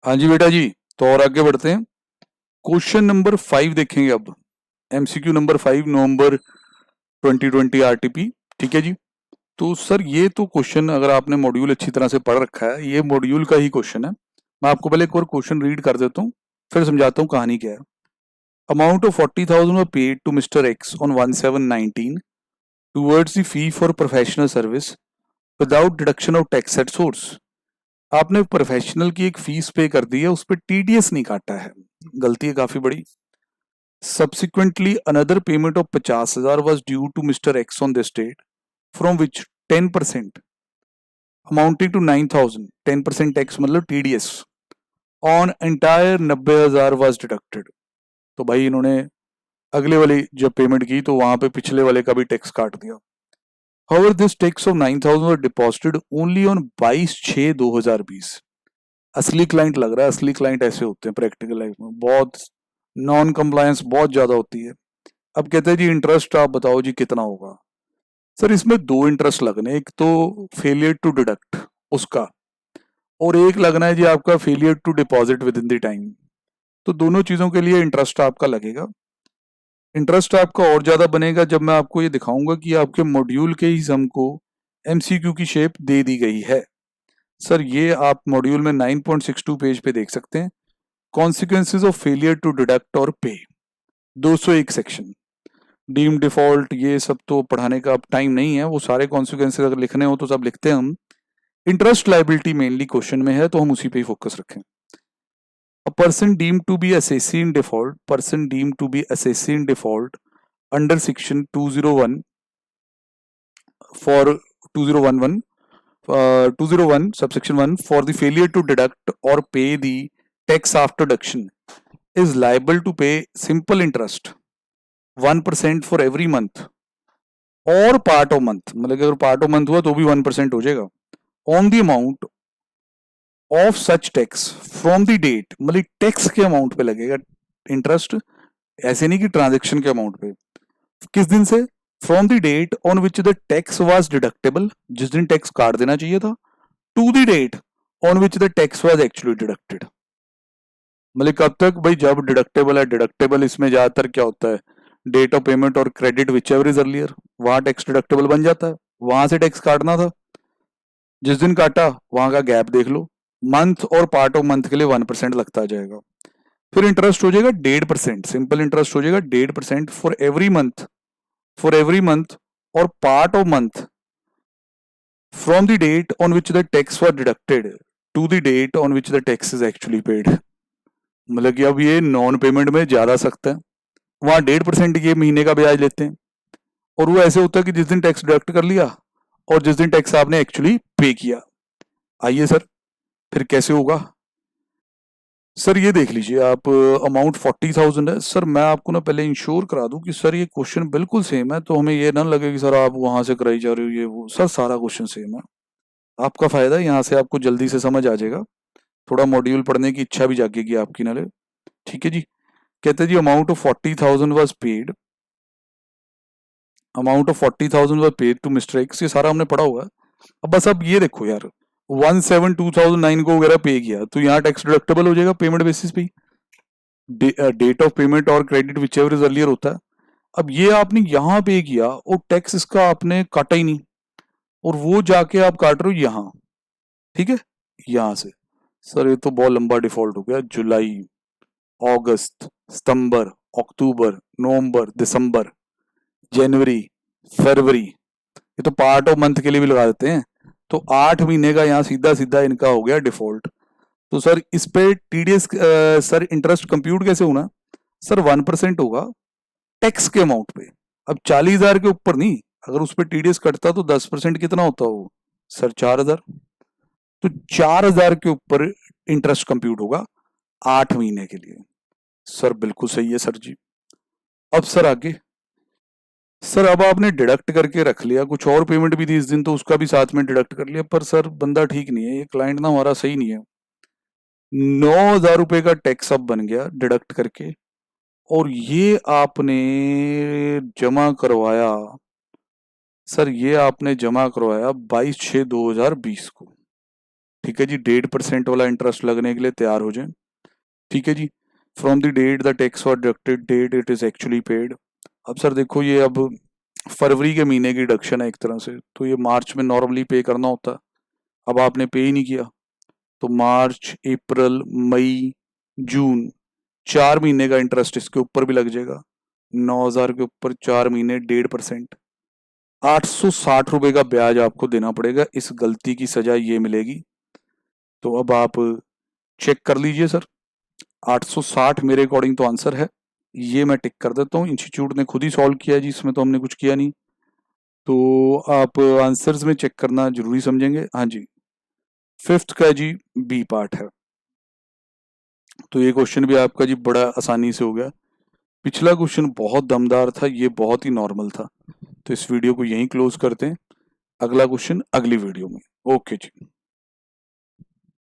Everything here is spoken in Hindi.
हाँ जी बेटा जी, तो और आगे बढ़ते हैं। क्वेश्चन नंबर 5 देखेंगे अब। एमसीक्यू नंबर 5 नवंबर 2020 आरटीपी। ठीक है जी। तो सर ये तो क्वेश्चन अगर आपने मॉड्यूल अच्छी तरह से पढ़ रखा है, ये मॉड्यूल का ही क्वेश्चन है। मैं आपको पहले एक और क्वेश्चन रीड कर देता हूँ, फिर समझाता हूँ कहानी क्या है। Amount of 40,000 were paid to mister X on 1719 towards the fee for professional service without deduction of tax at source. आपने प्रोफेशनल की एक फीस पे कर दी है, उस पर टीडीएस नहीं काटा है। गलती है काफी बड़ी। Subsequently, another payment of 50,000 was due to Mr. X on this date, from which 10% amounting to 9,000, 10% tax मतलब TDS on entire 90,000 was deducted. तो भाई इन्होंने अगले वाली जब पेमेंट की तो वहां पे पिछले वाले का भी टैक्स काट दिया। However, this tax of 9,000 was deposited only on 22/6/2020। असली क्लाइंट लग रहा है, असली क्लाइंट ऐसे होते हैं प्रैक्टिकल लाइफ में, बहुत नॉन कंप्लायंस बहुत ज्यादा होती है। अब कहते हैं जी इंटरेस्ट आप बताओ जी कितना होगा। सर इसमें दो इंटरेस्ट लगने, एक तो फेलियर टू डिडक्ट उसका, और एक लगना है जी आपका failure to deposit within the time. तो दोनों चीजों के लिए इंटरेस्ट आपका लगेगा। इंटरेस्ट आपका और ज्यादा बनेगा जब मैं आपको ये दिखाऊंगा कि आपके मॉड्यूल के ही सम को एमसीक्यू की शेप दे दी गई है। सर ये आप मॉड्यूल में 9.62 पेज पे देख सकते हैं। Consequences of failure to deduct और पे, 201 सेक्शन। डीम डिफॉल्ट ये सब तो पढ़ाने का अब टाइम नहीं है, वो सारे कॉन्सिक्वेंसेज अगर लिखने हो तो सब लिखते हैं हम। इंटरेस्ट लाइबिलिटी मेनली क्वेश्चन में है तो हम उसी पे ही फोकस रखें। A person deemed to be assessee in default, person deemed to be assessee in default under section 201 for 2011 201 subsection 1 for the failure to deduct or pay the tax after deduction is liable to pay simple interest 1% for every month और पार्ट ऑफ मंथ, मतलब अगर पार्ट ऑफ मंथ हुआ तो भी 1% हो जाएगा on the amount of such tax from the date, मतलब टैक्स के अमाउंट पे लगेगा इंटरेस्ट, ऐसे नहीं कि ट्रांजेक्शन के अमाउंट पे। किस दिन से? From the date on which the tax was deductible, जिस दिन टैक्स काट देना चाहिए था, to the date on which the tax was actually deducted. मतलब कब तक भाई? जब डिडक्टेबल है। डिडक्टेबल इसमें ज्यादातर क्या होता है, डेट ऑफ पेमेंट और credit which ever is earlier, वहां टैक्स डिडक्टेबल बन जाता है, वहां से टैक्स काटना था। जिस दिन काटा वहां का गैप देख लो, मंथ और पार्ट ऑफ मंथ के लिए 1% लगता जाएगा। फिर इंटरेस्ट हो जाएगा 1.5%, सिंपल इंटरेस्ट हो जाएगा 1.5% for every month, for every month और part of month from the date on which the tax was deducted to the date on which the tax is actually paid. मतलब कि अब ये नॉन पेमेंट में ज्यादा सख्त है, वहां 1.5% ये महीने का ब्याज लेते हैं, और वो ऐसे होता है कि जिस दिन टैक्स डिडक्ट कर लिया और जिस दिन टैक्स आपने एक्चुअली पे किया। आइए सर फिर कैसे होगा। सर ये देख लीजिए आप, अमाउंट 40,000 है। सर मैं आपको ना पहले इंश्योर करा दूं कि सर ये क्वेश्चन बिल्कुल सेम है, तो हमें ये ना लगे कि सर आप वहां से कराई जा रहे हो ये वो। सर सारा क्वेश्चन सेम है, आपका फायदा है, यहाँ से आपको जल्दी से समझ आ जाएगा, थोड़ा मॉड्यूल पढ़ने की इच्छा भी जागेगी आपकी नाले। ठीक है जी। कहते हैं जी amount of 40,000 was paid, amount of 40,000 was paid to mister X, ये सारा हमने पढ़ा हुआ है। अब बस अब ये देखो यार, 17/2009 को वगैरह पे किया तो यहाँ टैक्स डिडक्टेबल हो जाएगा पेमेंट बेसिस पे, डेट ऑफ पेमेंट और credit which ever is earlier होता है। अब ये आपने यहाँ पे किया और टैक्स इसका आपने काटा ही नहीं, और वो जाके आप काट रहे हो यहाँ। ठीक है, यहाँ से। सर ये तो बहुत लंबा डिफॉल्ट हो गया, जुलाई, अगस्त, सितंबर, अक्टूबर, नवंबर, दिसंबर, जनवरी, फरवरी, ये तो पार्ट ऑफ मंथ के लिए भी लगा देते हैं। तो 8 महीने का यहाँ सीधा सीधा इनका हो गया डिफॉल्ट। तो सर इस पे टीडीएस, सर इंटरेस्ट कंप्यूट कैसे होना? सर 1% होगा टैक्स के अमाउंट पे। अब 40,000 के ऊपर नहीं, अगर उस पर टीडीएस कटता तो 10% कितना होता वो? सर 4,000। तो 4,000 के ऊपर इंटरेस्ट कंप्यूट होगा 8 महीने के लिए। सर बिल्कुल सही है सर जी। अब सर आगे, सर अब आपने डिडक्ट करके रख लिया, कुछ और पेमेंट भी थी इस दिन तो उसका भी साथ में डिडक्ट कर लिया, पर सर बंदा ठीक नहीं है, ये क्लाइंट ना हमारा सही नहीं है। 9,000 रुपए का टैक्स अब बन गया डिडक्ट करके, और ये आपने जमा करवाया, सर ये आपने जमा करवाया 22/6/2020 को। ठीक है जी, 1.5% वाला इंटरेस्ट लगने के लिए तैयार हो जाए। ठीक है जी, from the date the tax for deducted date it is actually paid. अब सर देखो ये अब फरवरी के महीने की डिडक्शन है एक तरह से, तो ये मार्च में नॉर्मली पे करना होता है, अब आपने पे ही नहीं किया, तो मार्च अप्रैल मई जून 4 महीने का इंटरेस्ट इसके ऊपर भी लग जाएगा। 9,000 के ऊपर 4 महीने 1.5%, 860 रुपए का ब्याज आपको देना पड़ेगा। इस गलती की सजा ये मिलेगी। तो अब आप चेक कर लीजिए सर, 860 मेरे अकॉर्डिंग तो आंसर है, ये मैं टिक कर देता हूँ। इंस्टीट्यूट ने खुद ही सॉल्व किया है जी, इसमें तो हमने कुछ किया नहीं। तो आप आंसर्स में चेक करना जरूरी समझेंगे। हाँ जी, 5th का जी बी पार्ट है। तो ये क्वेश्चन भी आपका जी बड़ा आसानी से हो गया। पिछला क्वेश्चन बहुत दमदार था, ये बहुत ही नॉर्मल था। तो इस वीडियो को यहीं क्लोज करते हैं, अगला क्वेश्चन अगली वीडियो में। ओके जी।